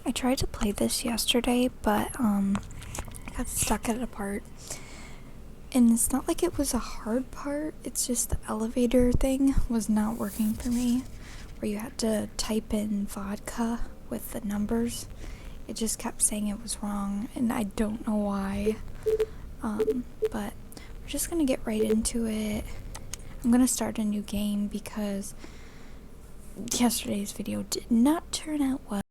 I tried to play this yesterday, but I got stuck at a part. And it's not like it was a hard part, it's just the elevator thing was not working for me, where you had to type in vodka with the numbers. It just kept saying it was wrong, and I don't know why. But we're just gonna get right into it. I'm gonna start a new game because yesterday's video did not turn out well.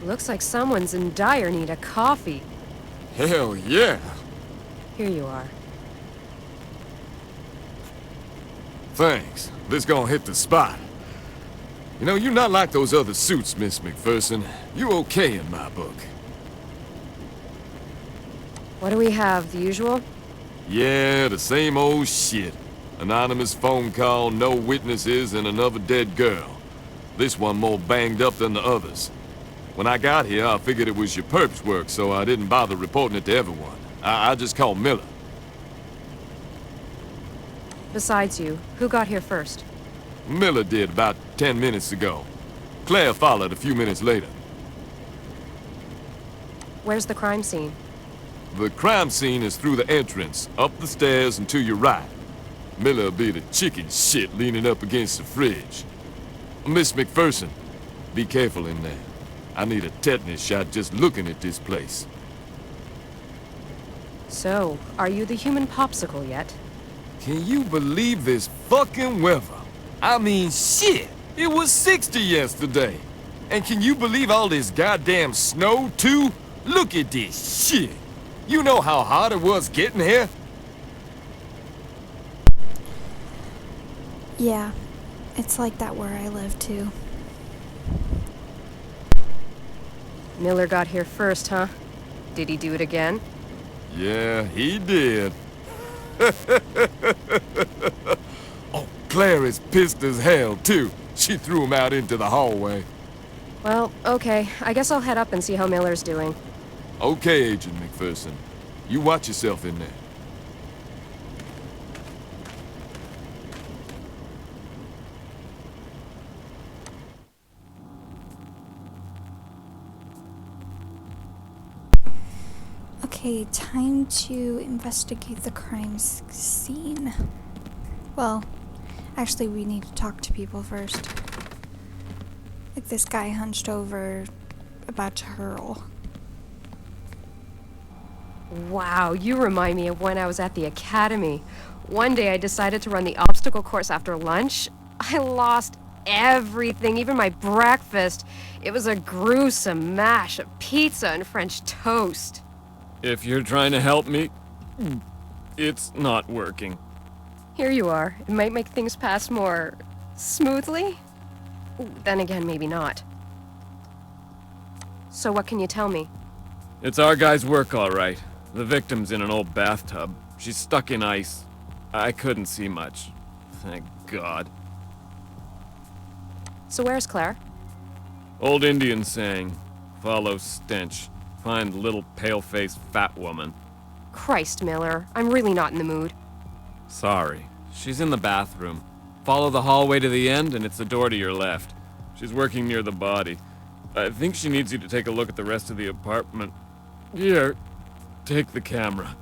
Looks like someone's in dire need of coffee. Hell yeah! Here you are. Thanks. This gonna hit the spot. You know, you're not like those other suits, Miss McPherson. You okay in my book. What do we have? The usual? Yeah, the same old shit. Anonymous phone call, no witnesses, and another dead girl. This one more banged up than the others. When I got here, I figured it was your perp's work, so I didn't bother reporting it to everyone. I just called Miller. Besides you, who got here first? Miller did about 10 minutes ago. Claire followed a few minutes later. Where's the crime scene? The crime scene is through the entrance, up the stairs and to your right. Miller'll be the chicken shit leaning up against the fridge. Miss McPherson, be careful in there. I need a tetanus shot just looking at this place. So, are you the human popsicle yet? Can you believe this fucking weather? I mean, shit! It was 60 yesterday. And can you believe all this goddamn snow, too? Look at this shit! You know how hard it was getting here? Yeah, it's like that where I live too. Miller got here first, huh? Did he do it again? Yeah, he did. Oh, Claire is pissed as hell, too. She threw him out into the hallway. Well, okay. I guess I'll head up and see how Miller's doing. Okay, Agent McPherson. You watch yourself in there. Okay, time to investigate the crime scene. Well, actually we need to talk to people first. Like this guy hunched over, about to hurl. Wow, you remind me of when I was at the academy. One day I decided to run the obstacle course after lunch. I lost everything, even my breakfast. It was a gruesome mash of pizza and French toast. If you're trying to help me, it's not working. Here you are. It might make things pass more smoothly. Ooh, then again, maybe not. So what can you tell me? It's our guy's work, all right. The victim's in an old bathtub. She's stuck in ice. I couldn't see much. Thank God. So where's Claire? Old Indian saying, follow stench. Find little pale-faced fat woman. Christ, Miller. I'm really not in the mood. Sorry. She's in the bathroom. Follow the hallway to the end, and it's the door to your left. She's working near the body. I think she needs you to take a look at the rest of the apartment. Here, take the camera.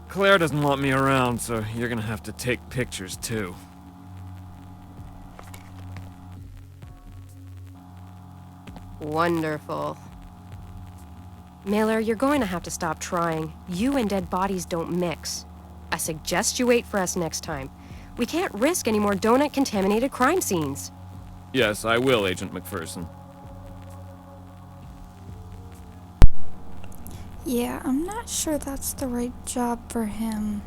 Claire doesn't want me around, so you're gonna have to take pictures, too. Wonderful. Miller, you're going to have to stop trying. You and dead bodies don't mix. I suggest you wait for us next time. We can't risk any more donut-contaminated crime scenes. Yes, I will, Agent McPherson. Yeah, I'm not sure that's the right job for him.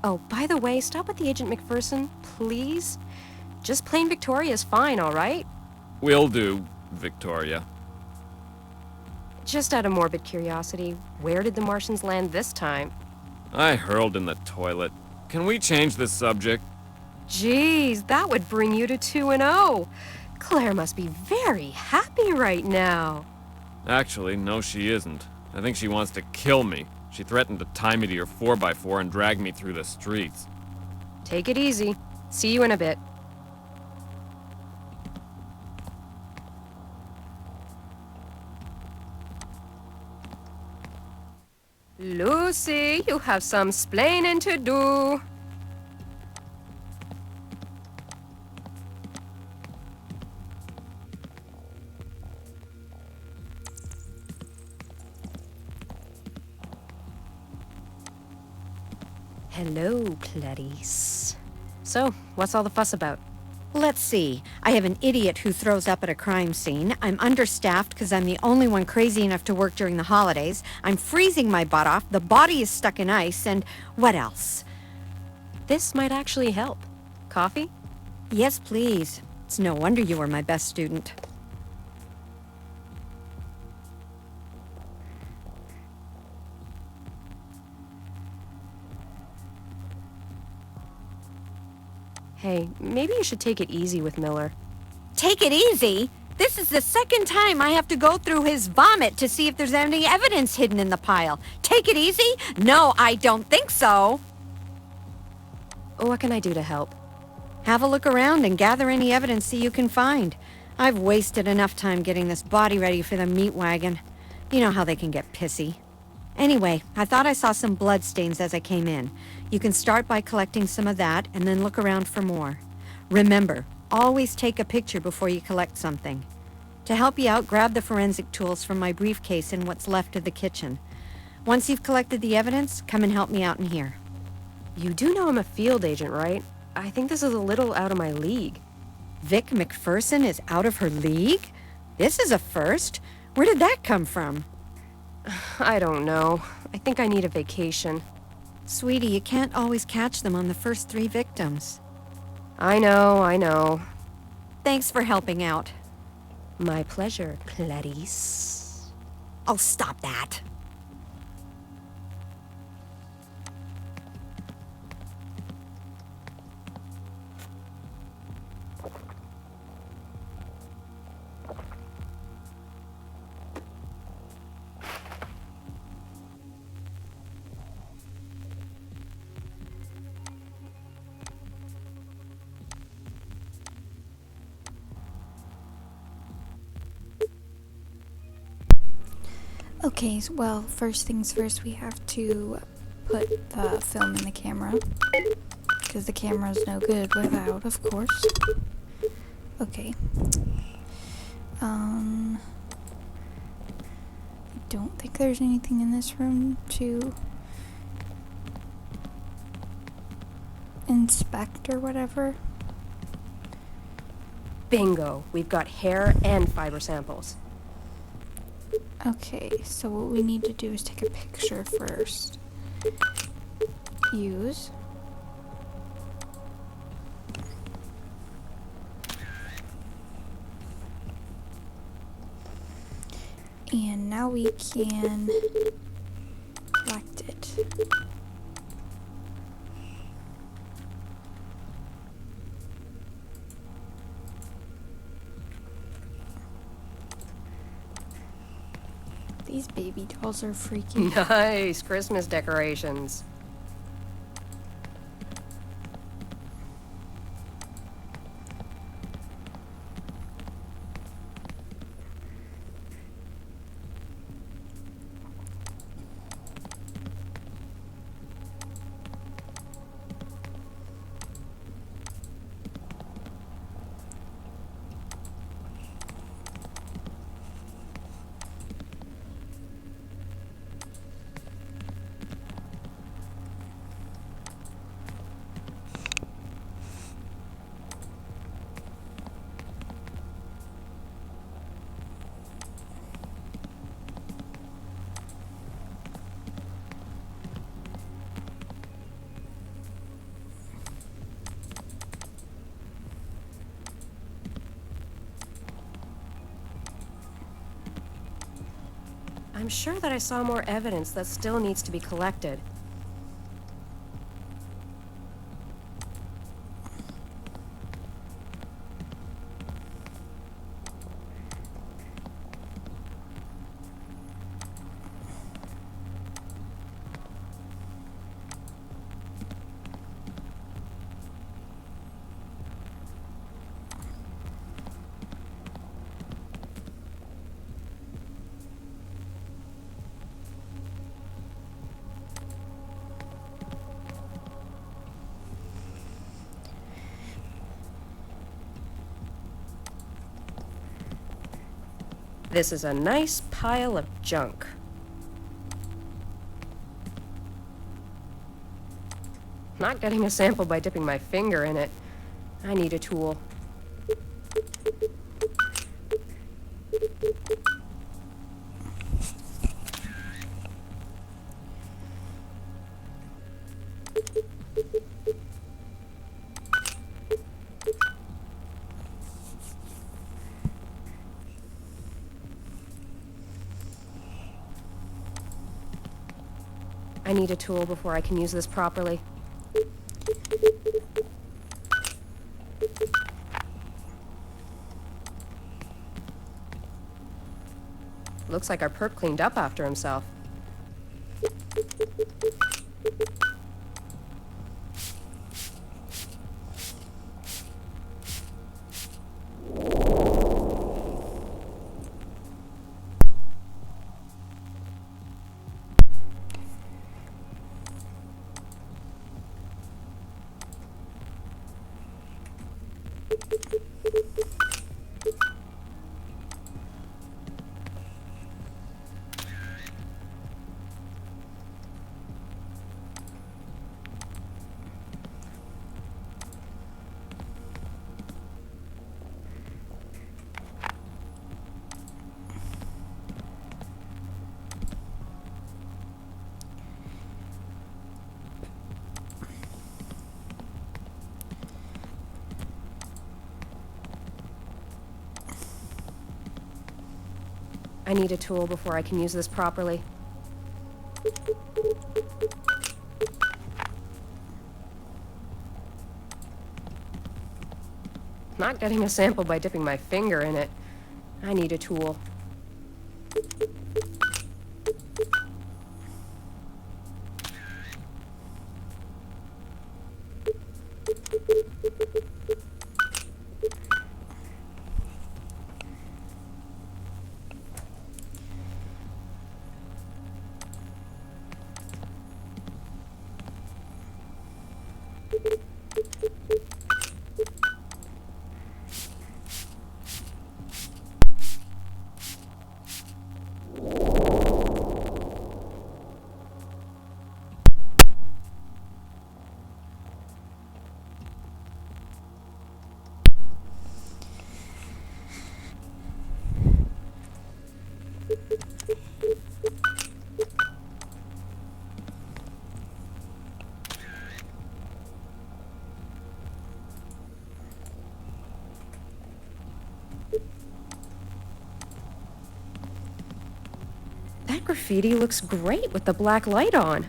Oh, by the way, stop with the Agent McPherson, please. Just plain Victoria's fine, all right? Will do, Victoria. Just out of morbid curiosity, where did the Martians land this time? I hurled in the toilet. Can we change the subject? Jeez, that would bring you to 2-0. Claire must be very happy right now. Actually, no, she isn't. I think she wants to kill me. She threatened to tie me to your 4x4 and drag me through the streets. Take it easy. See you in a bit. Lucy, you have some splaining to do. Hello, Clarice. So, what's all the fuss about? Let's see. I have an idiot who throws up at a crime scene. I'm understaffed because I'm the only one crazy enough to work during the holidays. I'm freezing my butt off. The body is stuck in ice. And what else? This might actually help. Coffee? Yes, please. It's no wonder you were my best student. Hey, maybe you should take it easy with Miller. Take it easy. This is the second time I have to go through his vomit to see if there's any evidence hidden in the pile. Take it easy? No, I don't think so. What can I do to help? Have a look around and gather any evidence that you can find. I've wasted enough time getting this body ready for the meat wagon. You know how they can get pissy. Anyway, I thought I saw some blood stains as I came in. You can start by collecting some of that and then look around for more. Remember, always take a picture before you collect something. To help you out, grab the forensic tools from my briefcase in what's left of the kitchen. Once you've collected the evidence, come and help me out in here. You do know I'm a field agent, right? I think this is a little out of my league. Vic McPherson is out of her league? This is a first. Where did that come from? I don't know. I think I need a vacation. Sweetie, you can't always catch them on the first 3 victims. I know. Thanks for helping out. My pleasure, Clarice. Oh, stop that. Okay, well, first things first, we have to put the film in the camera, because the camera's no good without, of course. Okay. I don't think there's anything in this room in inspect or whatever. Bingo. We've got hair and fiber samples. Okay, so what we need to do is take a picture first. Use. And now we can collect it. These baby dolls are freaky. Nice Christmas decorations. I'm sure that I saw more evidence that still needs to be collected. This is a nice pile of junk. Not getting a sample by dipping my finger in it. I need a tool. I need a tool before I can use this properly. Looks like our perp cleaned up after himself. I need a tool before I can use this properly. Not getting a sample by dipping my finger in it. I need a tool. graffiti looks great with the black light on.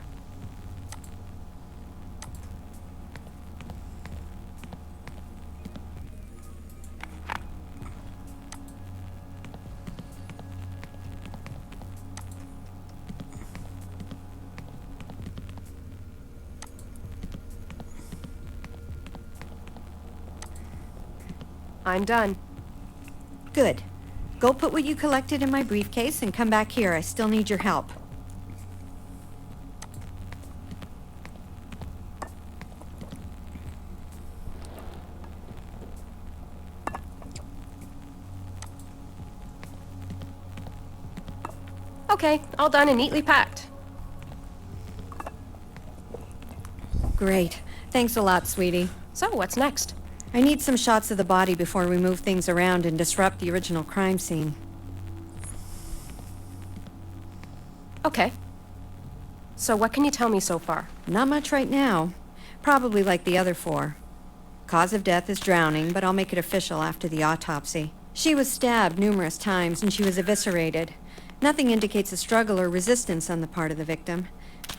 I'm done. Good. Go put what you collected in my briefcase and come back here. I still need your help. Okay, all done and neatly packed. Great. Thanks a lot, sweetie. So, what's next? I need some shots of the body before we move things around and disrupt the original crime scene. Okay. So what can you tell me so far? Not much right now. Probably like the other four. Cause of death is drowning, but I'll make it official after the autopsy. She was stabbed numerous times and she was eviscerated. Nothing indicates a struggle or resistance on the part of the victim.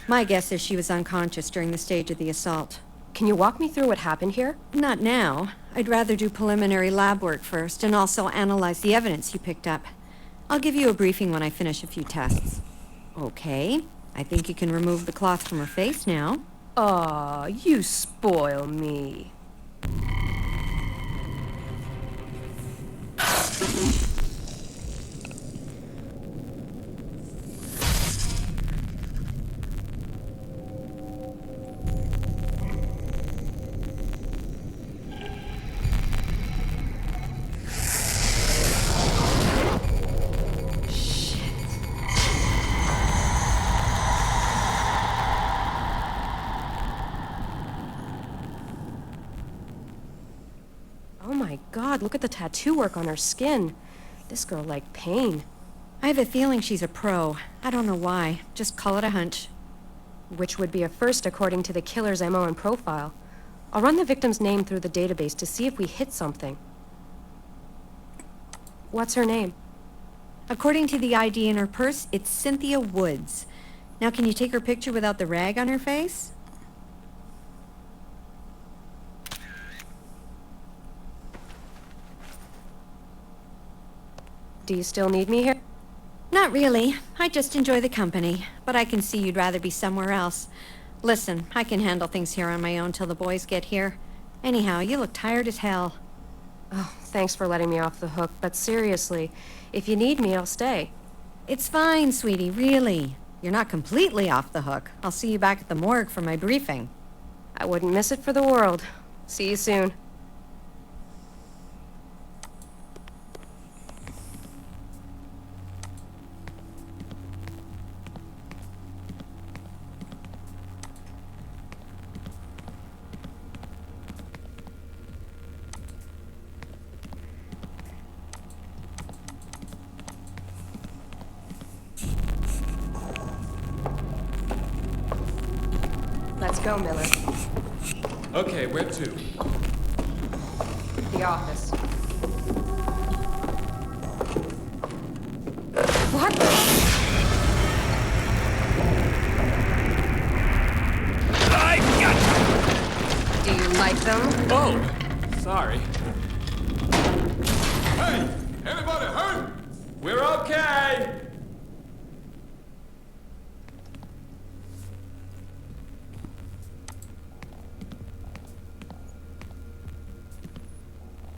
My guess is she was unconscious during the stage of the assault. Can you walk me through what happened here? Not now. I'd rather do preliminary lab work first and also analyze the evidence you picked up. I'll give you a briefing when I finish a few tests. Okay. I think you can remove the cloth from her face now. Aw, you spoil me. Oh my god, look at the tattoo work on her skin. This girl liked pain. I have a feeling she's a pro. I don't know why. Just call it a hunch. Which would be a first according to the killer's MO and profile. I'll run the victim's name through the database to see if we hit something. What's her name? According to the ID in her purse, it's Cynthia Woods. Now, can you take her picture without the rag on her face? Do you still need me here? Not really. I just enjoy the company, but I can see you'd rather be somewhere else. Listen, I can handle things here on my own till the boys get here. Anyhow, you look tired as hell. Oh, thanks for letting me off the hook, but seriously, if you need me, I'll stay. It's fine, sweetie, really. You're not completely off the hook. I'll see you back at the morgue for my briefing. I wouldn't miss it for the world. See you soon. Let's go, Miller. Okay, where to? The office. What? Do you like them? Oh! Sorry. Hey! Anybody hurt? We're okay!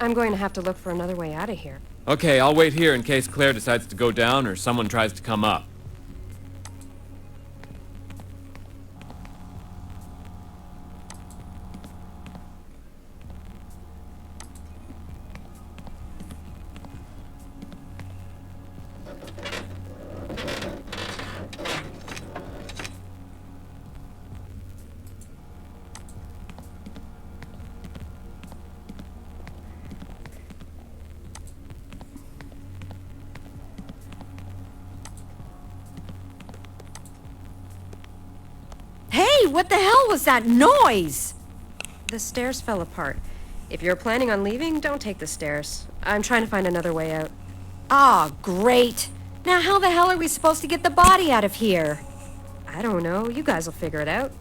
I'm going to have to look for another way out of here. Okay, I'll wait here in case Claire decides to go down or someone tries to come up. Hey, what the hell was that noise? The stairs fell apart. If you're planning on leaving, don't take the stairs. I'm trying to find another way out. Ah, great. Now how the hell are we supposed to get the body out of here? I don't know. You guys will figure it out.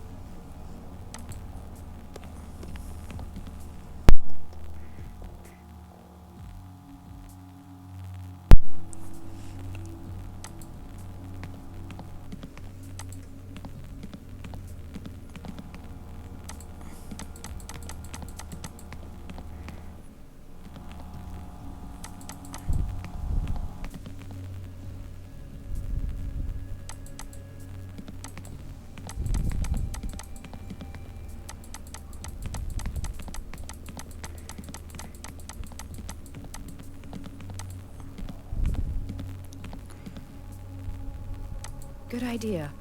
Good idea.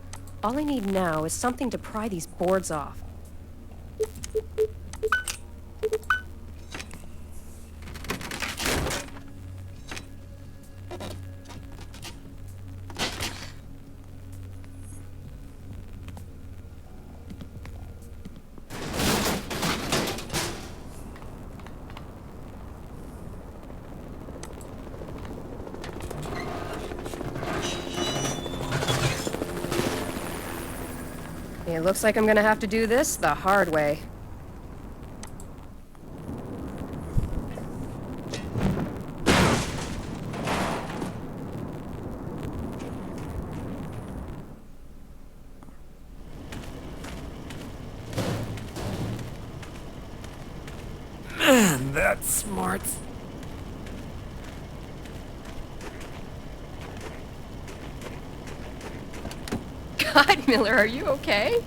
All I need now is something to pry these boards off. It looks like I'm gonna have to do this the hard way. Man, that's smart. God, Miller, are you okay?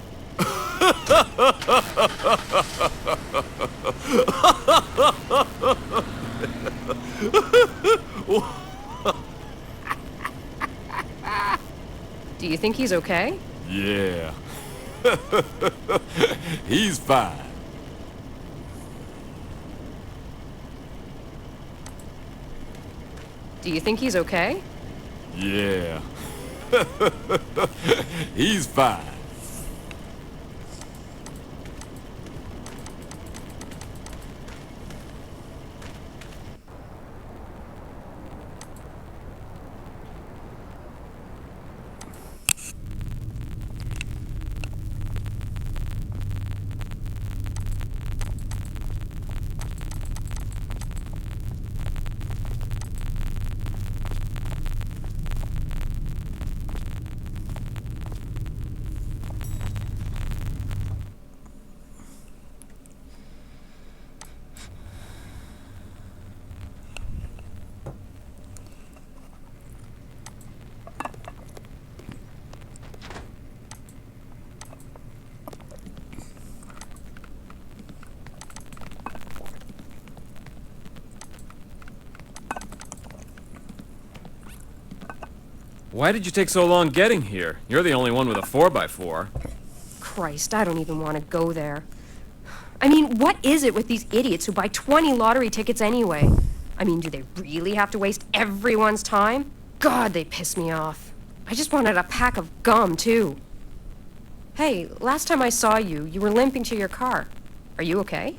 Do you think he's okay? Yeah. He's fine. Do you think he's okay? Yeah. He's fine. Why did you take so long getting here? You're the only one with a 4x4. Christ, I don't even want to go there. I mean, what is it with these idiots who buy 20 lottery tickets anyway? I mean, do they really have to waste everyone's time? God, they piss me off. I just wanted a pack of gum, too. Hey, last time I saw you, you were limping to your car. Are you okay?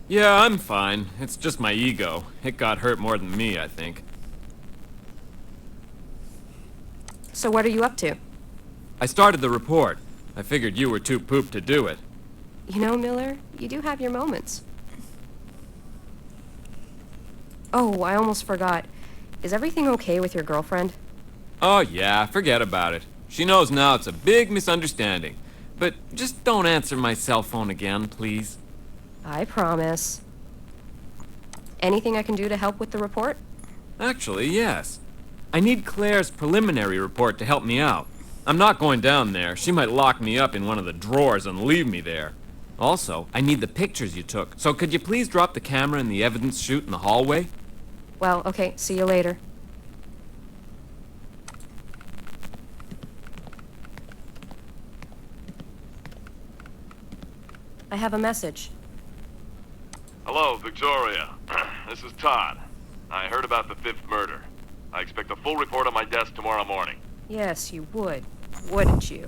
Yeah, I'm fine. It's just my ego. It got hurt more than me, I think. So what are you up to? I started the report. I figured you were too pooped to do it. You know, Miller, you do have your moments. Oh, I almost forgot. Is everything okay with your girlfriend? Oh yeah, forget about it. She knows now it's a big misunderstanding. But just don't answer my cell phone again, please. I promise. Anything I can do to help with the report? Actually, yes. I need Claire's preliminary report to help me out. I'm not going down there. She might lock me up in one of the drawers and leave me there. Also, I need the pictures you took. So could you please drop the camera in the evidence chute in the hallway? Well, okay, see you later. I have a message. Hello, Victoria. This is Todd. I heard about the 5th murder. I expect a full report on my desk tomorrow morning. Yes, you would. Wouldn't you?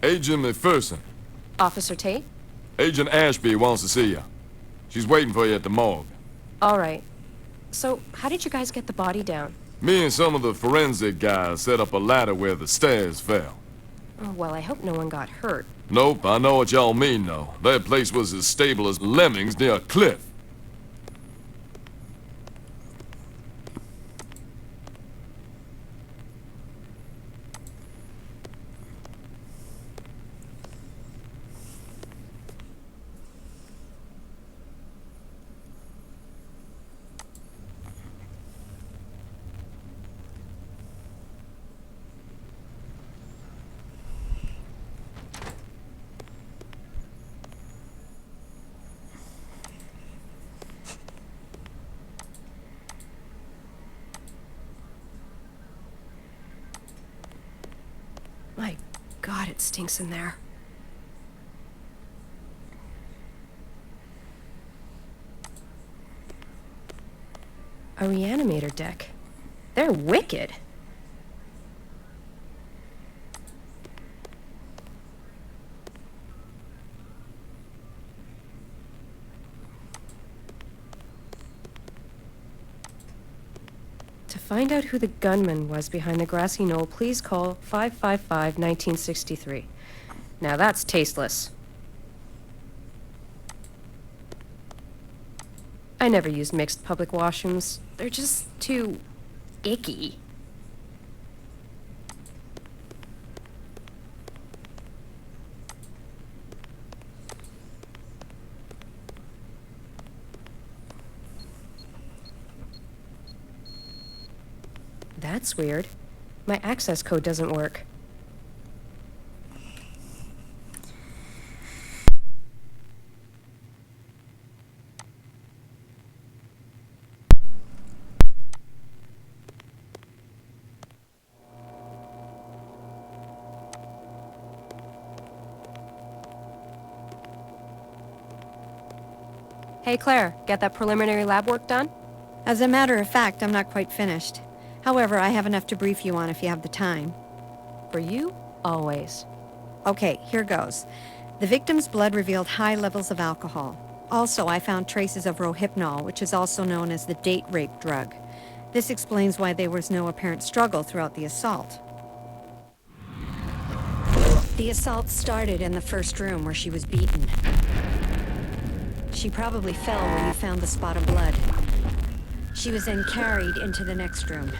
Agent McPherson. Officer Tate? Agent Ashby wants to see you. She's waiting for you at the morgue. All right. So, how did you guys get the body down? Me and some of the forensic guys set up a ladder where the stairs fell. Oh, well, I hope no one got hurt. Nope, I know what y'all mean, though. That place was as stable as lemmings near a cliff. My God, it stinks in there. A reanimator deck. They're wicked. To find out who the gunman was behind the grassy knoll, please call 555-1963. Now that's tasteless. I never used mixed public washrooms. They're just too icky. That's weird. My access code doesn't work. Hey, Claire, get that preliminary lab work done? As a matter of fact, I'm not quite finished. However, I have enough to brief you on if you have the time. For you, always. Okay, here goes. The victim's blood revealed high levels of alcohol. Also, I found traces of rohypnol, which is also known as the date rape drug. This explains why there was no apparent struggle throughout the assault. The assault started in the first room where she was beaten. She probably fell where you found the spot of blood. She was then carried into the next room.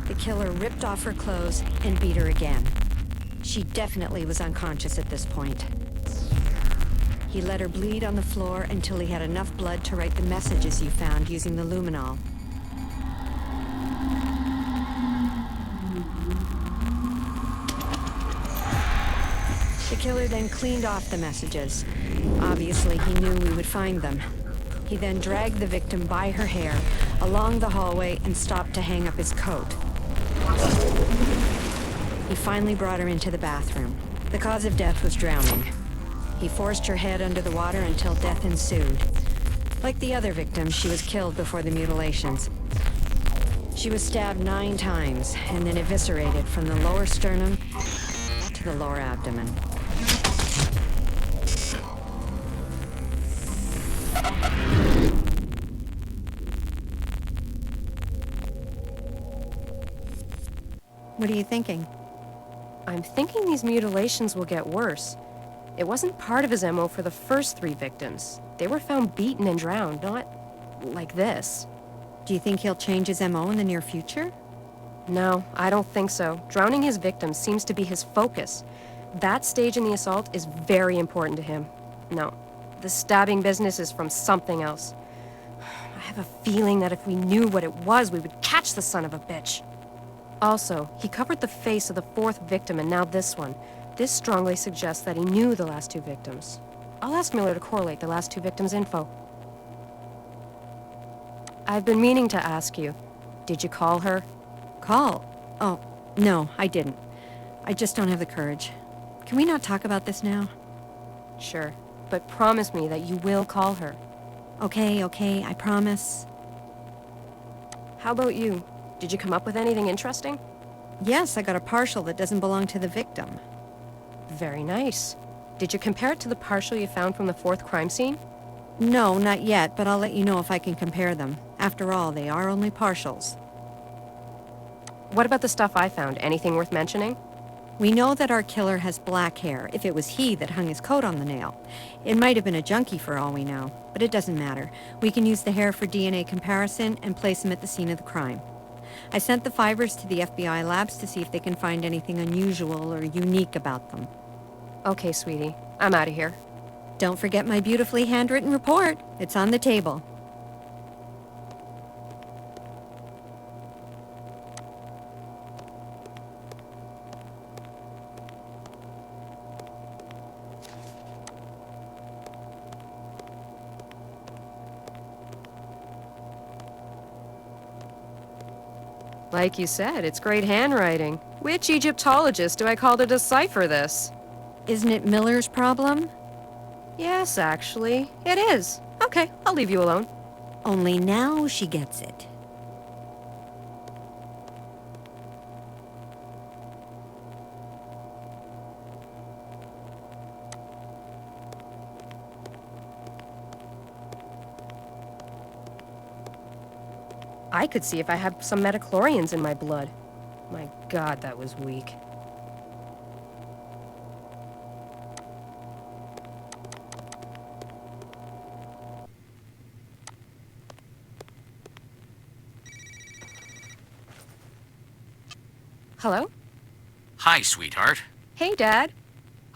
The killer ripped off her clothes and beat her again. She definitely was unconscious at this point. He let her bleed on the floor until he had enough blood to write the messages you found using the luminol. The killer then cleaned off the messages. Obviously, he knew we would find them. He then dragged the victim by her hair along the hallway and stopped to hang up his coat. He finally brought her into the bathroom. The cause of death was drowning. He forced her head under the water until death ensued. Like the other victims, she was killed before the mutilations. She was stabbed 9 times and then eviscerated from the lower sternum to the lower abdomen. What are you thinking? I'm thinking these mutilations will get worse. It wasn't part of his MO for the first 3 victims. They were found beaten and drowned, not like this. Do you think he'll change his MO in the near future? No, I don't think so. Drowning his victims seems to be his focus. That stage in the assault is very important to him. No, the stabbing business is from something else. I have a feeling that if we knew what it was, we would catch the son of a bitch. Also, he covered the face of the 4th victim and now this one. This strongly suggests that he knew the last 2 victims. I'll ask Miller to correlate the last two victims' info. I've been meaning to ask you. Did you call her? Call? Oh, no, I didn't. I just don't have the courage. Can we not talk about this now? Sure, but promise me that you will call her. Okay, I promise. How about you? Did you come up with anything interesting? Yes, I got a partial that doesn't belong to the victim. Very nice. Did you compare it to the partial you found from the fourth crime scene? No, not yet, but I'll let you know if I can compare them. After all, they are only partials. What about the stuff I found? Anything worth mentioning? We know that our killer has black hair, if it was he that hung his coat on the nail. It might have been a junkie for all we know, but it doesn't matter. We can use the hair for DNA comparison and place them at the scene of the crime. I sent the fibers to the FBI labs to see if they can find anything unusual or unique about them. Okay, sweetie. I'm out of here. Don't forget my beautifully handwritten report. It's on the table. Like you said, it's great handwriting. Which Egyptologist do I call to decipher this? Isn't it Miller's problem? Yes, actually, it is. Okay, I'll leave you alone. Only now she gets it. I could see if I have some metachlorians in my blood. My God, that was weak. Hello? Hi, sweetheart. Hey, Dad.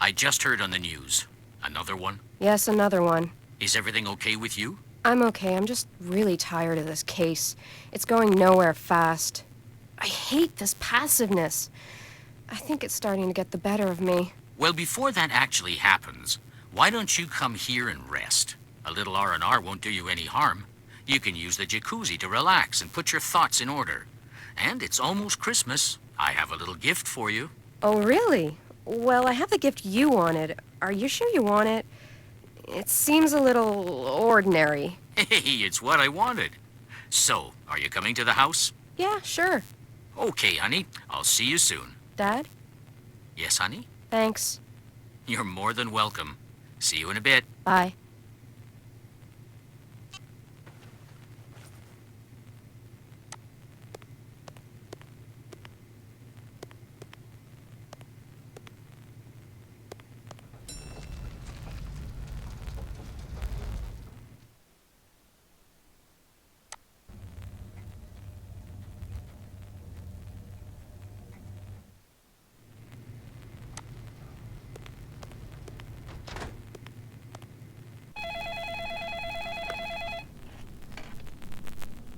I just heard on the news. Another one? Yes, another one. Is everything okay with you? I'm okay. I'm just really tired of this case. It's going nowhere fast. I hate this passiveness. I think it's starting to get the better of me. Well, before that actually happens, why don't you come here and rest? A little R&R won't do you any harm. You can use the jacuzzi to relax and put your thoughts in order. And it's almost Christmas. I have a little gift for you. Oh, really? Well, I have the gift you wanted. Are you sure you want it? It seems a little ordinary. Hey, it's what I wanted. So, are you coming to the house? Yeah, sure. Okay, honey. I'll see you soon. Dad? Yes, honey? Thanks. You're more than welcome. See you in a bit. Bye.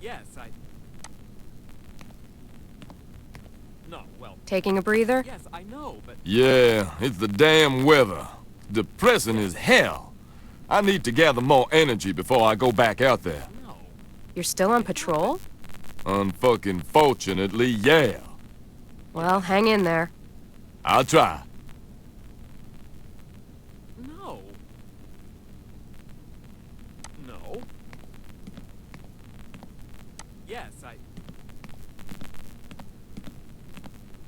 Yes, No, well, Taking a breather? yes, I know, but... Yeah, it's the damn weather. Depressing as hell. I need to gather more energy before I go back out there. No. You're still on patrol? Unfucking fortunately, yeah. Well, hang in there. I'll try. No. No. Yes,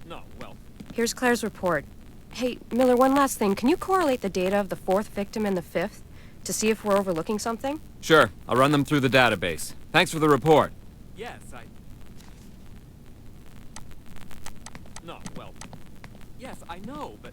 No, well... Here's Claire's report. Hey, Miller, one last thing. Can you correlate the data of the fourth victim and the fifth to see if we're overlooking something? Sure, I'll run them through the database. Thanks for the report. Yes, No, well... Yes, I know, but...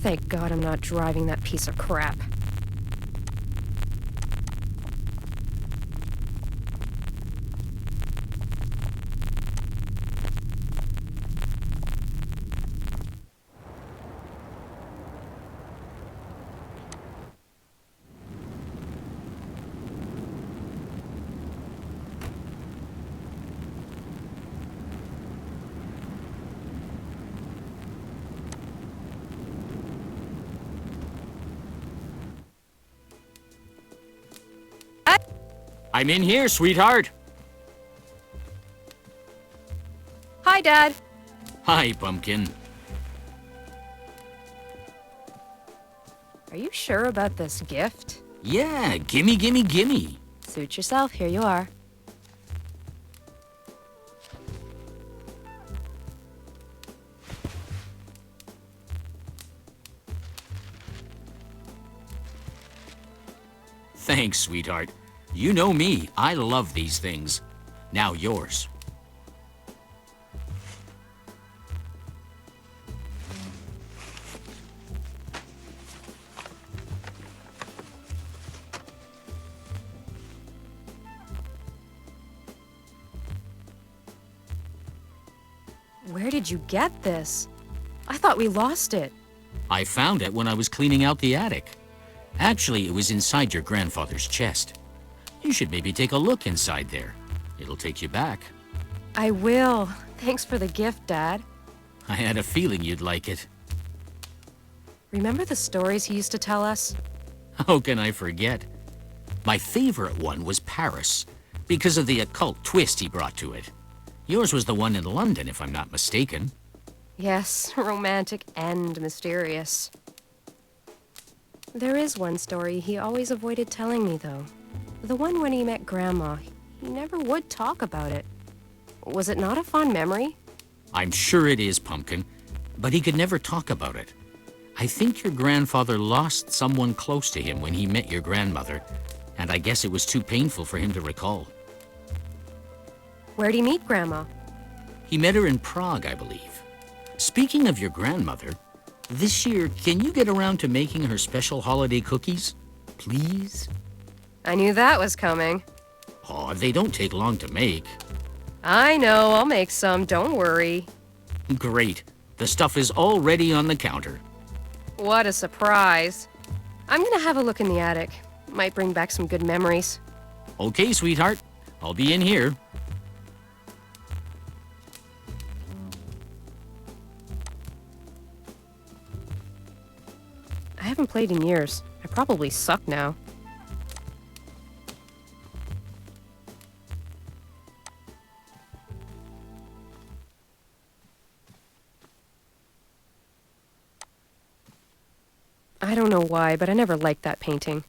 Thank God I'm not driving that piece of crap. I'm in here, sweetheart. Hi, Dad. Hi, Pumpkin. Are you sure about this gift? Yeah, gimme, gimme, gimme. Suit yourself, here you are. Thanks, sweetheart. You know me, I love these things. Now yours. Where did you get this? I thought we lost it. I found it when I was cleaning out the attic. Actually, it was inside your grandfather's chest. You should maybe take a look inside there. It'll take you back. I will. Thanks for the gift, Dad. I had a feeling you'd like it. Remember the stories he used to tell us? How can I forget? My favorite one was Paris, because of the occult twist he brought to it. Yours was the one in London, if I'm not mistaken. Yes, romantic and mysterious. There is one story he always avoided telling me, though. The one when he met Grandma. He never would talk about it. Was it not a fond memory? I'm sure it is, Pumpkin, but he could never talk about it. I think your grandfather lost someone close to him when he met your grandmother, and I guess it was too painful for him to recall. Where'd he meet Grandma? He met her in Prague, I believe. Speaking of your grandmother, this year, can you get around to making her special holiday cookies? Please? I knew that was coming. Oh, they don't take long to make. I know, I'll make some, don't worry. Great. The stuff is already on the counter. What a surprise. I'm gonna have a look in the attic. Might bring back some good memories. Okay, sweetheart. I'll be in here. I haven't played in years. I probably suck now. I don't know why, but I never liked that painting.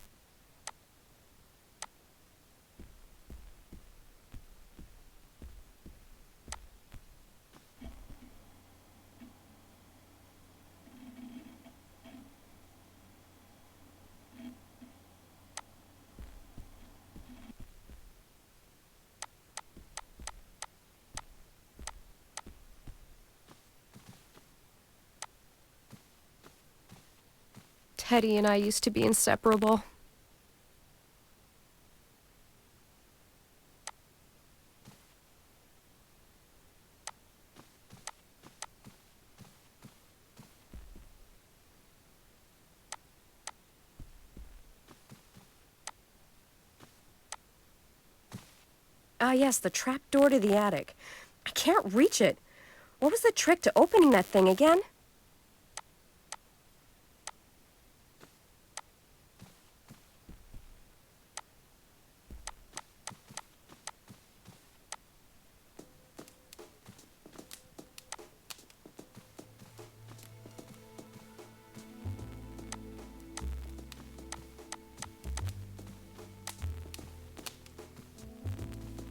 Teddy and I used to be inseparable. Ah, yes, the trap door to the attic. I can't reach it. What was the trick to opening that thing again?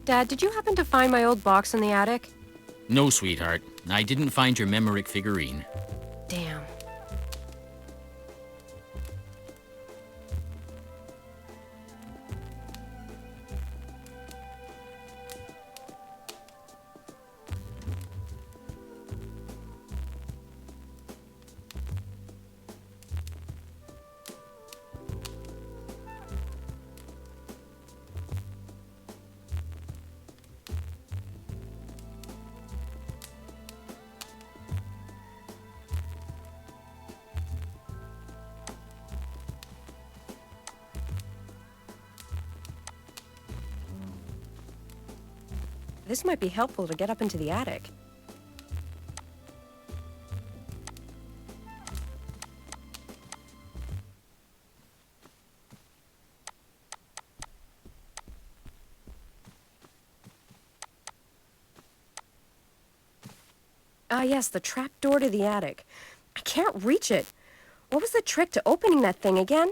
Dad, did you happen to find my old box in the attic? No, sweetheart. I didn't find your Memoric figurine. Damn. This might be helpful to get up into the attic. Ah, yes, the trap door to the attic. I can't reach it. What was the trick to opening that thing again?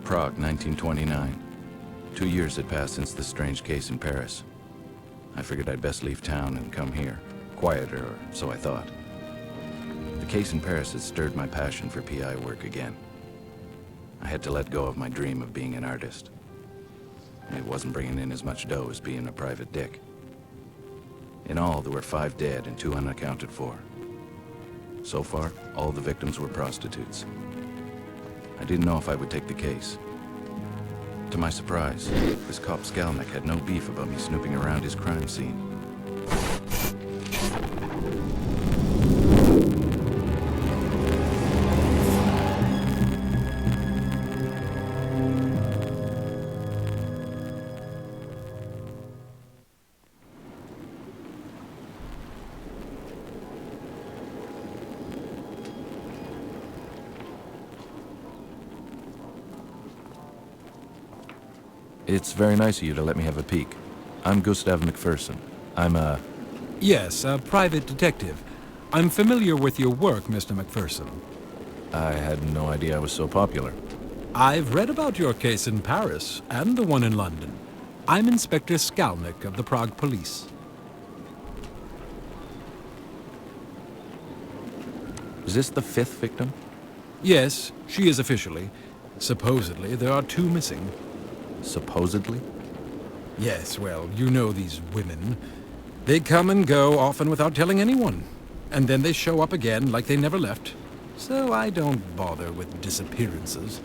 Prague, 1929. 2 years had passed since the strange case in Paris. I figured I'd best leave town and come here. Quieter, or so I thought. The case in Paris had stirred my passion for PI work again. I had to let go of my dream of being an artist. It wasn't bringing in as much dough as being a private dick. In all, there were 5 dead and 2 unaccounted for. So far, all the victims were prostitutes. I didn't know if I would take the case. To my surprise, this cop Skalnik had no beef about me snooping around his crime scene. It's very nice of you to let me have a peek. I'm Gustav McPherson. I'm a... Yes, a private detective. I'm familiar with your work, Mr. McPherson. I had no idea I was so popular. I've read about your case in Paris and the one in London. I'm Inspector Skalnik of the Prague Police. Is this the 5th victim? Yes, she is officially. Supposedly, there are 2 missing. Supposedly? Yes, well, you know these women. They come and go, often without telling anyone. And then they show up again like they never left. So I don't bother with disappearances.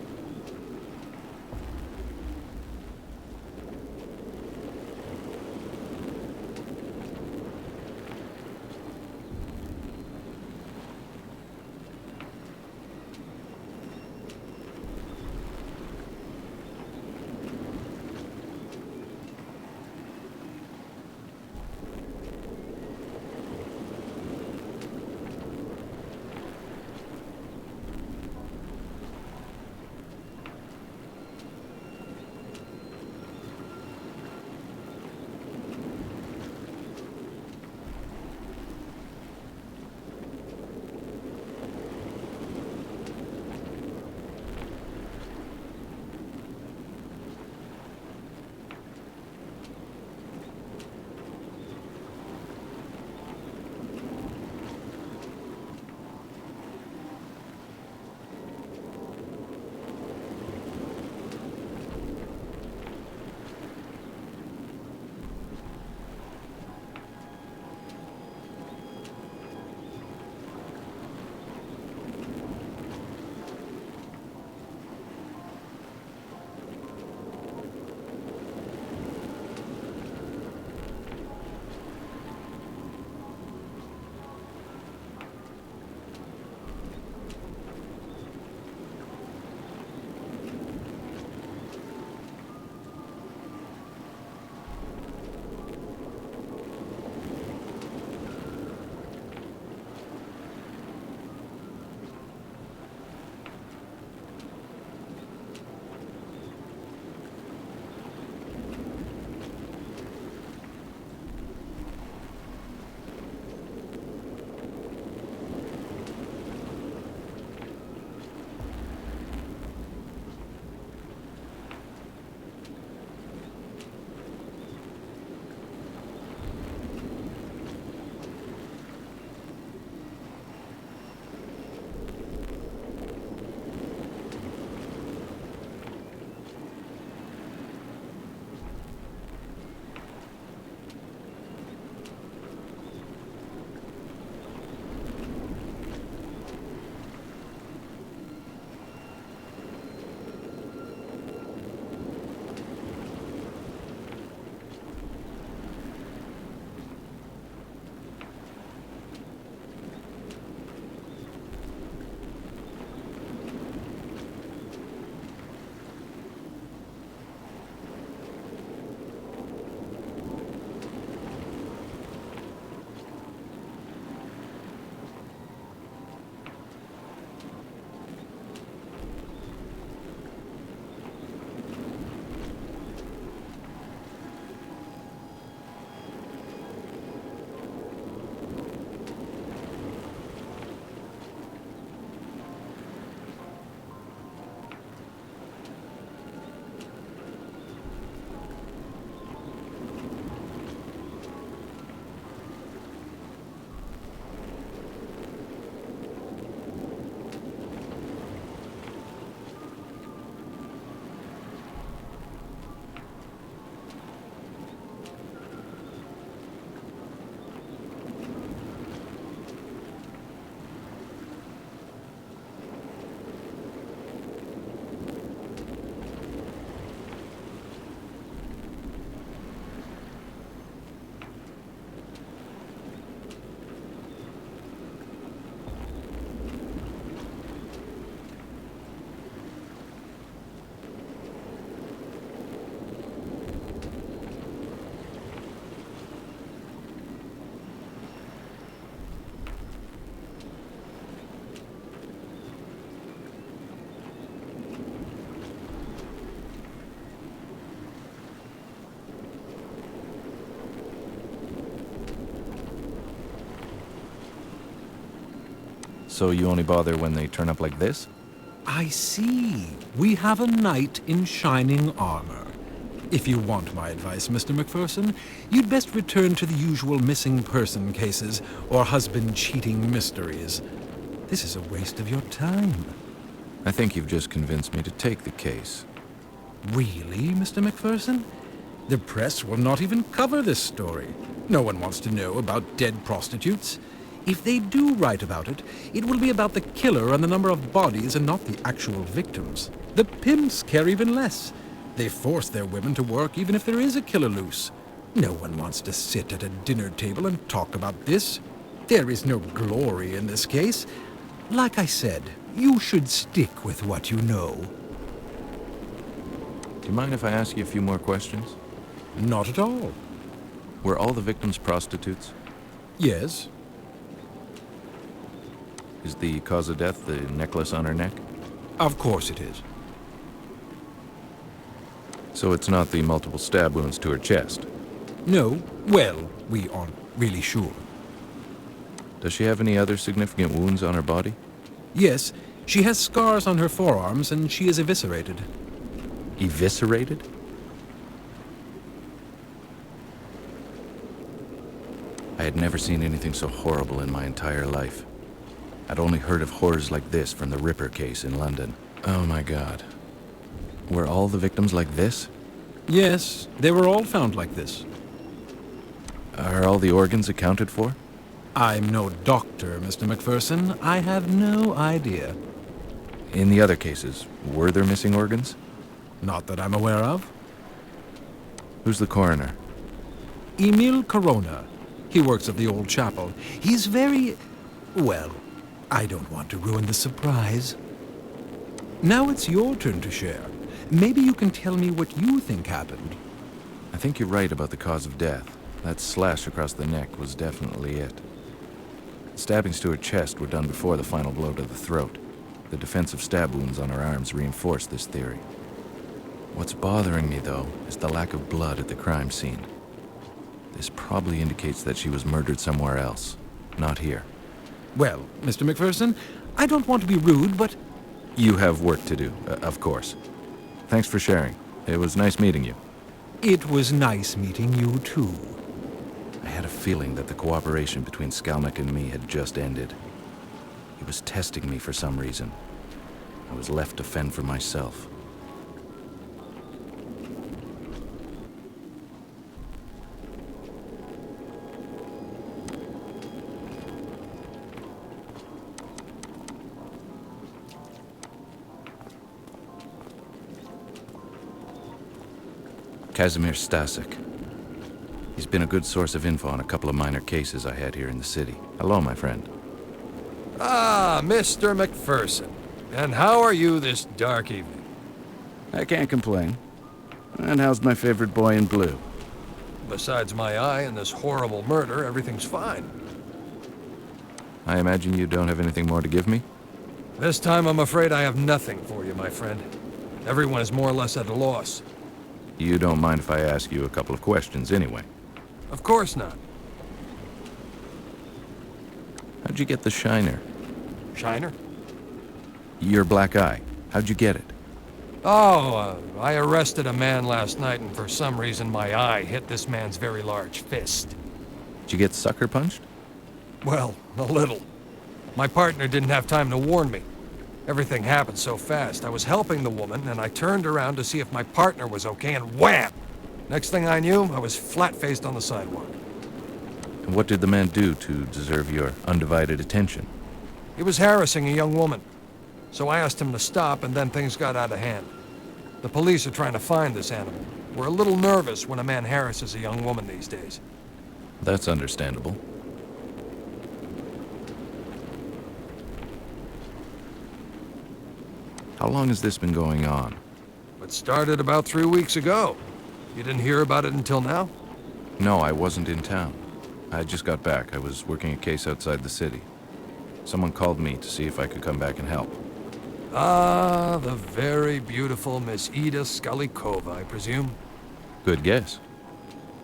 So you only bother when they turn up like this? I see. We have a knight in shining armor. If you want my advice, Mr. McPherson, you'd best return to the usual missing person cases or husband cheating mysteries. This is a waste of your time. I think you've just convinced me to take the case. Really, Mr. McPherson? The press will not even cover this story. No one wants to know about dead prostitutes. If they do write about it, it will be about the killer and the number of bodies and not the actual victims. The pimps care even less. They force their women to work even if there is a killer loose. No one wants to sit at a dinner table and talk about this. There is no glory in this case. Like I said, you should stick with what you know. Do you mind if I ask you a few more questions? Not at all. Were all the victims prostitutes? Yes. Is the cause of death the necklace on her neck? Of course it is. So it's not the multiple stab wounds to her chest? No. Well, we aren't really sure. Does she have any other significant wounds on her body? Yes, she has scars on her forearms and she is eviscerated. Eviscerated? I had never seen anything so horrible in my entire life. I'd only heard of horrors like this from the Ripper case in London. Oh my God. Were all the victims like this? Yes, they were all found like this. Are all the organs accounted for? I'm no doctor, Mr. McPherson. I have no idea. In the other cases, were there missing organs? Not that I'm aware of. Who's the coroner? Emil Corona. He works at the old chapel. He's very... well, I don't want to ruin the surprise. Now it's your turn to share. Maybe you can tell me what you think happened. I think you're right about the cause of death. That slash across the neck was definitely it. Stabbings to her chest were done before the final blow to the throat. The defensive stab wounds on her arms reinforce this theory. What's bothering me, though, is the lack of blood at the crime scene. This probably indicates that she was murdered somewhere else, not here. Well, Mr. McPherson, I don't want to be rude, but... You have work to do, of course. Thanks for sharing. It was nice meeting you. It was nice meeting you, too. I had a feeling that the cooperation between Skalnik and me had just ended. He was testing me for some reason. I was left to fend for myself. Kazimir Stasek. He's been a good source of info on a couple of minor cases I had here in the city. Hello, my friend. Ah, Mr. McPherson. And how are you this dark evening? I can't complain. And how's my favorite boy in blue? Besides my eye and this horrible murder, everything's fine. I imagine you don't have anything more to give me? This time I'm afraid I have nothing for you, my friend. Everyone is more or less at a loss. You don't mind if I ask you a couple of questions anyway? Of course not. How'd you get the shiner? Shiner? Your black eye. How'd you get it? Oh, I arrested a man last night and for some reason my eye hit this man's very large fist. Did you get sucker punched? Well, a little. My partner didn't have time to warn me. Everything happened so fast. I was helping the woman, and I turned around to see if my partner was okay, and wham! Next thing I knew, I was flat-faced on the sidewalk. And what did the man do to deserve your undivided attention? He was harassing a young woman. So I asked him to stop, and then things got out of hand. The police are trying to find this animal. We're a little nervous when a man harasses a young woman these days. That's understandable. How long has this been going on? It started about 3 weeks ago. You didn't hear about it until now? No, I wasn't in town. I just got back. I was working a case outside the city. Someone called me to see if I could come back and help. Ah, the very beautiful Miss Ida Skalikova, I presume? Good guess.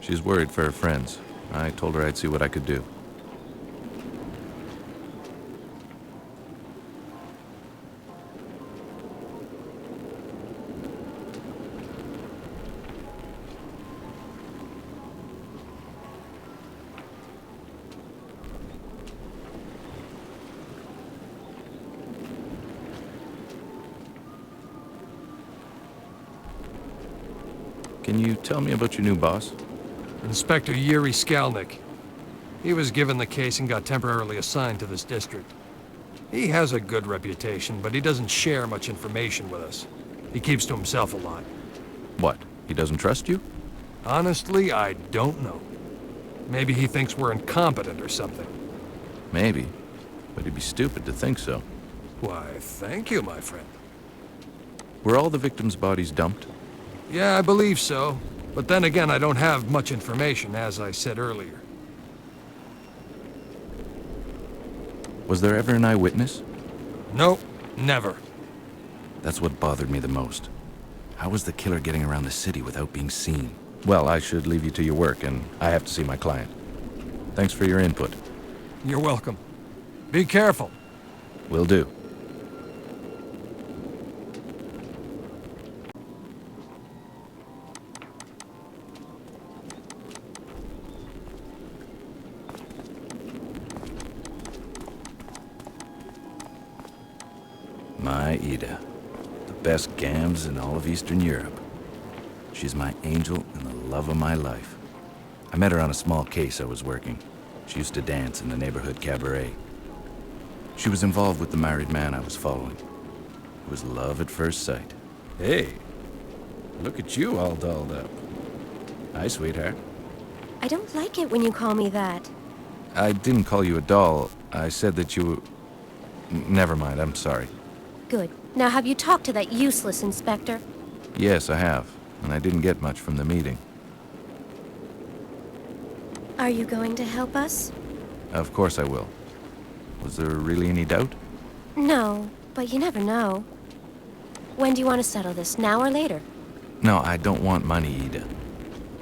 She's worried for her friends. I told her I'd see what I could do. Can you tell me about your new boss? Inspector Yuri Skalnick. He was given the case and got temporarily assigned to this district. He has a good reputation, but he doesn't share much information with us. He keeps to himself a lot. What? He doesn't trust you? Honestly, I don't know. Maybe he thinks we're incompetent or something. Maybe. But he'd be stupid to think so. Why, thank you, my friend. Were all the victims' bodies dumped? Yeah, I believe so. But then again, I don't have much information, as I said earlier. Was there ever an eyewitness? Nope, never. That's what bothered me the most. How was the killer getting around the city without being seen? Well, I should leave you to your work, and I have to see my client. Thanks for your input. You're welcome. Be careful. Will do. My Ida. The best gams in all of Eastern Europe. She's my angel and the love of my life. I met her on a small case I was working. She used to dance in the neighborhood cabaret. She was involved with the married man I was following. It was love at first sight. Hey, look at you all dolled up. Hi, sweetheart. I don't like it when you call me that. I didn't call you a doll. I said that you... Never mind, I'm sorry. Good. Now have you talked to that useless inspector? Yes, I have. And I didn't get much from the meeting. Are you going to help us? Of course I will. Was there really any doubt? No, but you never know. When do you want to settle this, now or later? No, I don't want money, Ida.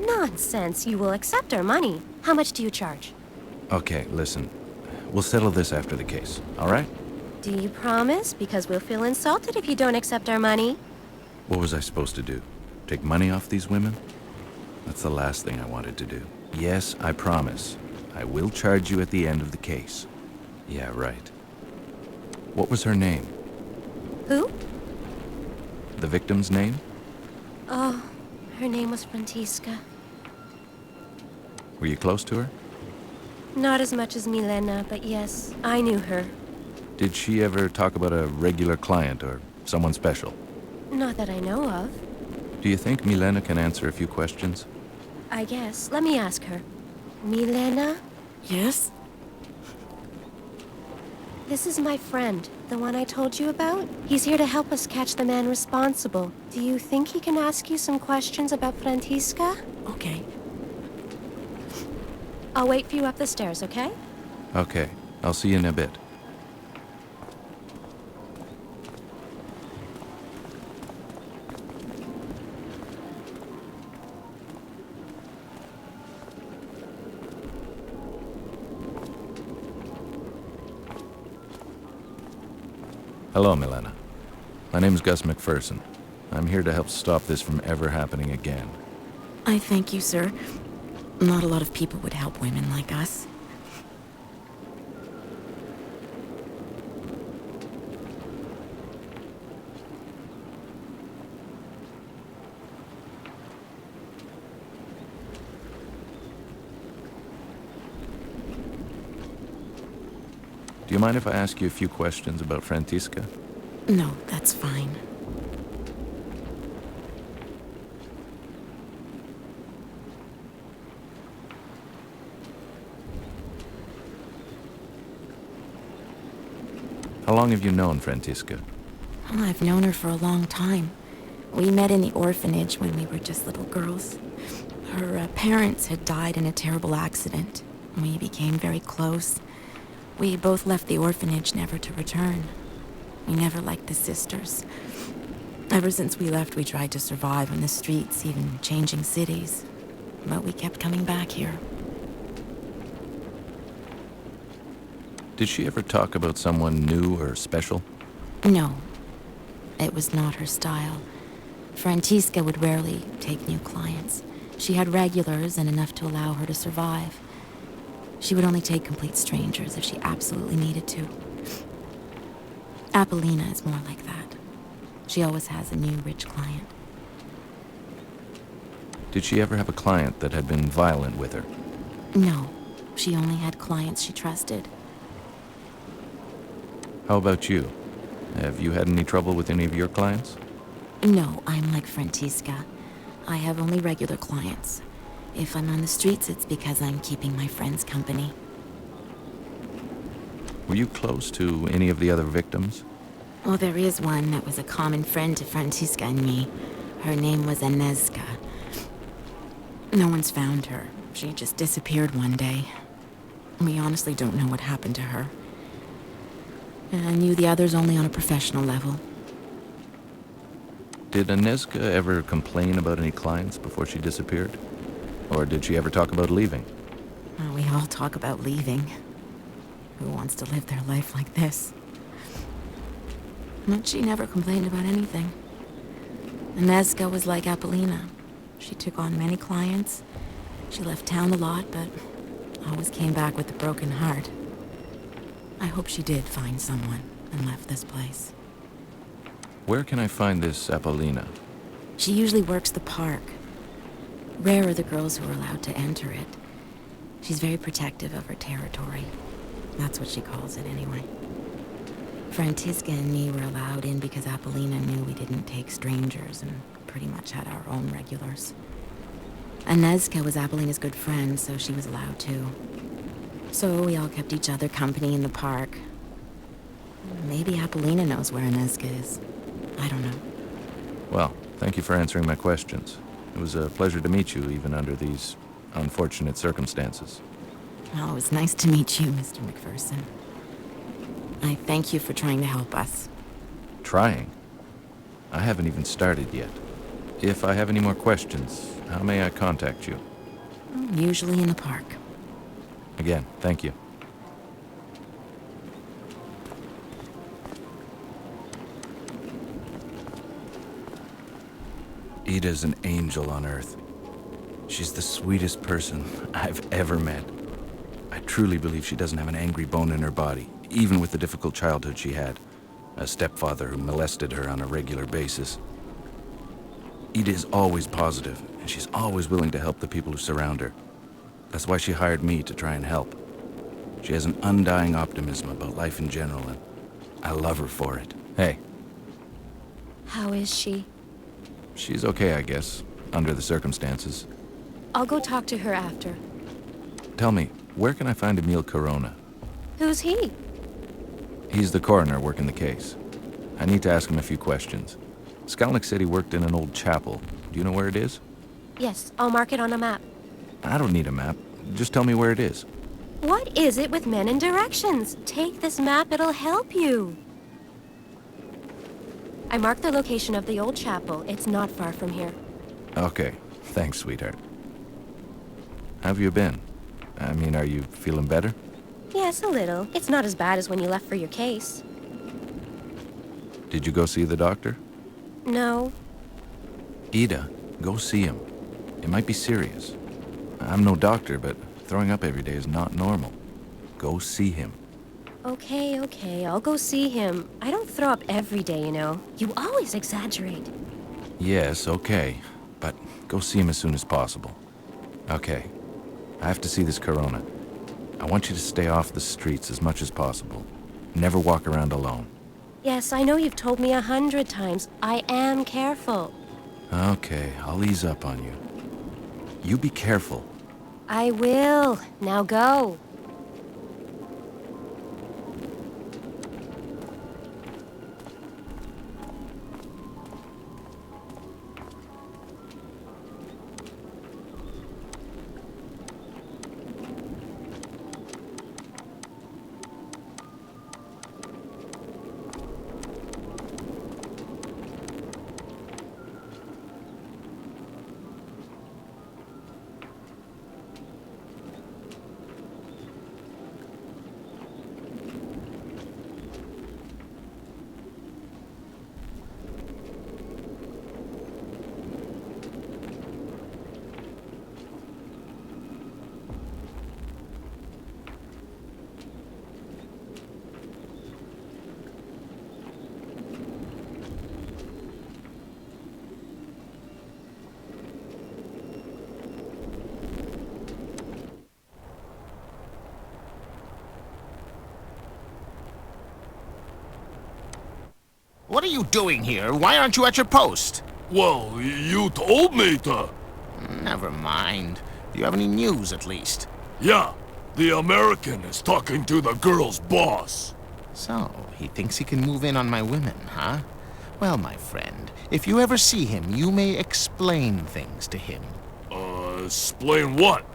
Nonsense. You will accept our money. How much do you charge? Okay, listen. We'll settle this after the case, all right? Do you promise? Because we'll feel insulted if you don't accept our money. What was I supposed to do? Take money off these women? That's the last thing I wanted to do. Yes, I promise. I will charge you at the end of the case. Yeah, right. What was her name? Who? The victim's name? Oh, her name was Frantiska. Were you close to her? Not as much as Milena, but yes, I knew her. Did she ever talk about a regular client or someone special? Not that I know of. Do you think Milena can answer a few questions? I guess. Let me ask her. Milena? Yes? This is my friend, the one I told you about. He's here to help us catch the man responsible. Do you think he can ask you some questions about Frantiska? Okay. I'll wait for you up the stairs, okay? Okay, I'll see you in a bit. Hello, Milena. My name's Gus McPherson. I'm here to help stop this from ever happening again. I thank you, sir. Not a lot of people would help women like us. Do you mind if I ask you a few questions about Frantiska? No, that's fine. How long have you known Frantiska? Well, I've known her for a long time. We met in the orphanage when we were just little girls. Her parents had died in a terrible accident. We became very close. We both left the orphanage never to return. We never liked the sisters. Ever since we left, we tried to survive on the streets, even changing cities. But we kept coming back here. Did she ever talk about someone new or special? No. It was not her style. Frantiska would rarely take new clients. She had regulars and enough to allow her to survive. She would only take complete strangers if she absolutely needed to. Apollina is more like that. She always has a new rich client. Did she ever have a client that had been violent with her? No, she only had clients she trusted. How about you? Have you had any trouble with any of your clients? No, I'm like Francisca. I have only regular clients. If I'm on the streets, it's because I'm keeping my friends company. Were you close to any of the other victims? Oh, there is one that was a common friend to Francisca and me. Her name was Inezka. No one's found her. She just disappeared one day. We honestly don't know what happened to her. And I knew the others only on a professional level. Did Inezka ever complain about any clients before she disappeared? Or did she ever talk about leaving? Oh, we all talk about leaving. Who wants to live their life like this? But she never complained about anything. Inezka was like Apollina. She took on many clients. She left town a lot, but always came back with a broken heart. I hope she did find someone and left this place. Where can I find this Apollina? She usually works the park. Rare are the girls who are allowed to enter it. She's very protective of her territory. That's what she calls it, anyway. Francisca and me were allowed in because Apollina knew we didn't take strangers and pretty much had our own regulars. Inezka was Apollina's good friend, so she was allowed too. So we all kept each other company in the park. Maybe Apollina knows where Inezka is. I don't know. Well, thank you for answering my questions. It was a pleasure to meet you, even under these unfortunate circumstances. Oh, it was nice to meet you, Mr. McPherson. I thank you for trying to help us. Trying? I haven't even started yet. If I have any more questions, how may I contact you? Usually in the park. Again, thank you. Ida's an angel on Earth. She's the sweetest person I've ever met. I truly believe she doesn't have an angry bone in her body, even with the difficult childhood she had. A stepfather who molested her on a regular basis. Ida is always positive, and she's always willing to help the people who surround her. That's why she hired me to try and help. She has an undying optimism about life in general, and I love her for it. Hey, How is she? she's okay, I guess, under the circumstances. I'll go talk to her after. Tell me, where can I find Emil Corona? Who's he? He's the coroner working the case. I need to ask him a few questions. Skalnick said he worked in an old chapel. Do you know where it is? Yes, I'll mark it on a map. I don't need a map. Just tell me where it is. What is it with men and directions? Take this map, it'll help you. I marked the location of the old chapel. It's not far from here. Okay. Thanks, sweetheart. How have you been? I mean, are you feeling better? Yes, a little. It's not as bad as when you left for your case. Did you go see the doctor? No. Ida, go see him. It might be serious. I'm no doctor, but throwing up every day is not normal. Go see him. Okay, I'll go see him. I don't throw up every day, you know. You always exaggerate. Yes, okay. But go see him as soon as possible. Okay. I have to see this Corona. I want you to stay off the streets as much as possible. Never walk around alone. Yes, I know you've told me 100 times. I am careful. Okay, I'll ease up on you. You be careful. I will. Now go. What are you doing here? Why aren't you at your post? Well, you told me to. Never mind. Do you have any news, at least? Yeah, the American is talking to the girl's boss. So, he thinks he can move in on my women, huh? Well, my friend, if you ever see him, you may explain things to him. Explain what?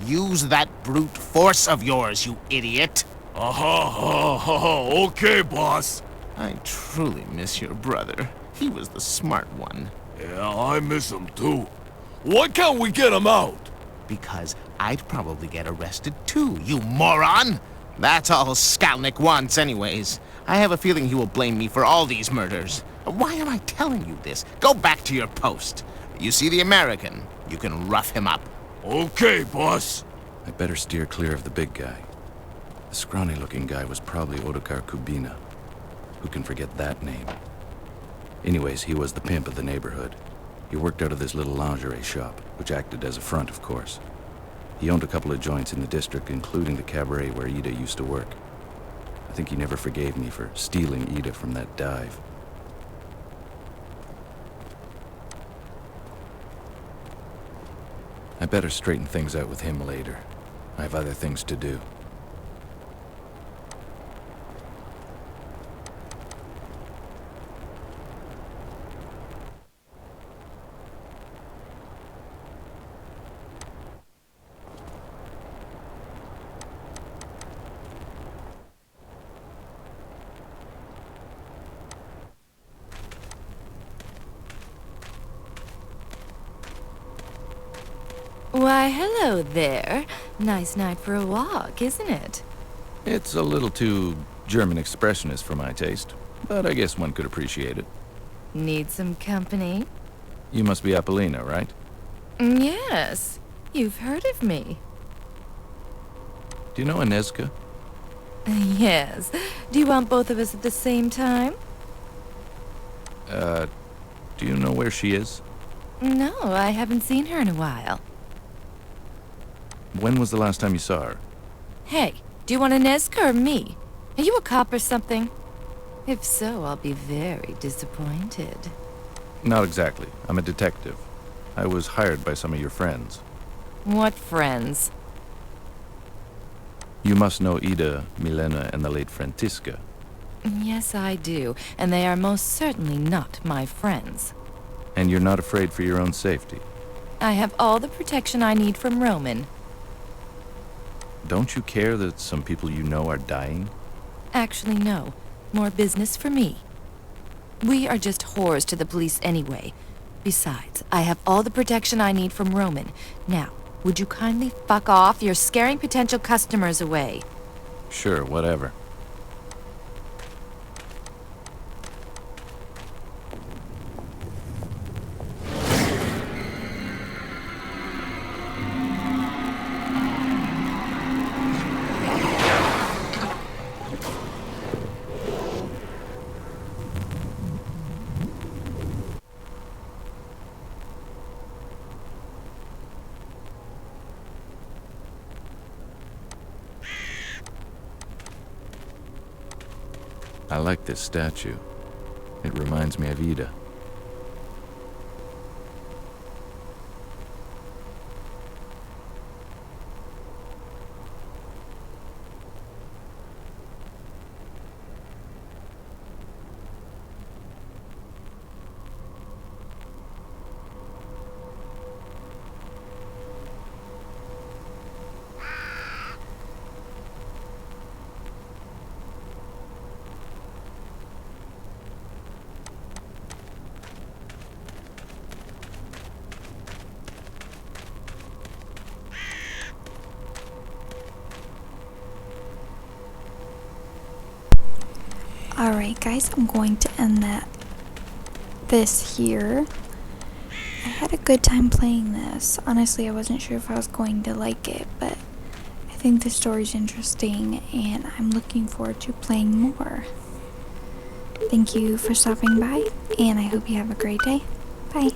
Use that brute force of yours, you idiot! Okay, boss. I truly miss your brother. He was the smart one. Yeah, I miss him too. Why can't we get him out? Because I'd probably get arrested too, you moron! That's all Skalnick wants anyways. I have a feeling he will blame me for all these murders. Why am I telling you this? Go back to your post. You see the American? You can rough him up. Okay, boss. I better steer clear of the big guy. The scrawny-looking guy was probably Ottokar Kubina. Who can forget that name? Anyways, he was the pimp of the neighborhood. He worked out of this little lingerie shop, which acted as a front, of course. He owned a couple of joints in the district, including the cabaret where Ida used to work. I think he never forgave me for stealing Ida from that dive. I better straighten things out with him later. I have other things to do. Why, hello there. Nice night for a walk, isn't it? It's a little too German expressionist for my taste, but I guess one could appreciate it. Need some company? You must be Apollina, right? Yes. You've heard of me. Do you know Inezka? Yes. Do you want both of us at the same time? Do you know where she is? No, I haven't seen her in a while. When was the last time you saw her? Hey, do you want Inezka or me? Are you a cop or something? If so, I'll be very disappointed. Not exactly. I'm a detective. I was hired by some of your friends. What friends? You must know Ida, Milena, and the late Frantiska. Yes, I do, and they are most certainly not my friends. And you're not afraid for your own safety? I have all the protection I need from Roman. Don't you care that some people you know are dying? Actually, no. More business for me. We are just whores to the police anyway. Besides, I have all the protection I need from Roman. Now, would you kindly fuck off? You're scaring potential customers away. Sure, whatever. I like this statue. It reminds me of Ida. Alright guys, I'm going to end this here. I had a good time playing this. Honestly, I wasn't sure if I was going to like it, but I think the story's interesting and I'm looking forward to playing more. Thank you for stopping by, and I hope you have a great day. Bye.